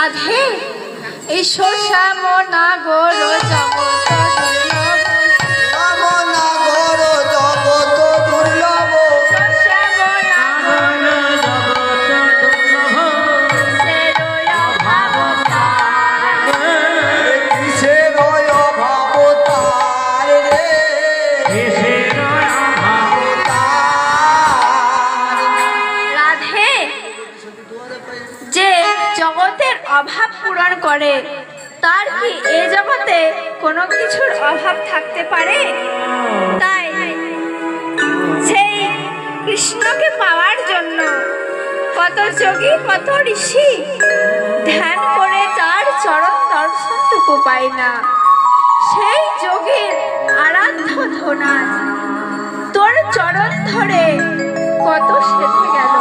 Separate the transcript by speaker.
Speaker 1: রাধে এসো শ্যামনগর জগৎ
Speaker 2: শ্যামনগর জগৎ দুর্লভ কিসের অভাব তার রে
Speaker 1: রাধে যে জগতের অভাব পূরণ করে তার কি এই জগতে কোনো কিছুর অভাব থাকতে পারে? তাই সেই কৃষ্ণকে পাওয়ার জন্য কত যোগী কত ঋষি ধ্যান করে তার চরণ দর্শনটুকু পায় না। সেই যোগীর আরাধ্য ধনাথ তোর চরণ ধরে কত সেধে গেল।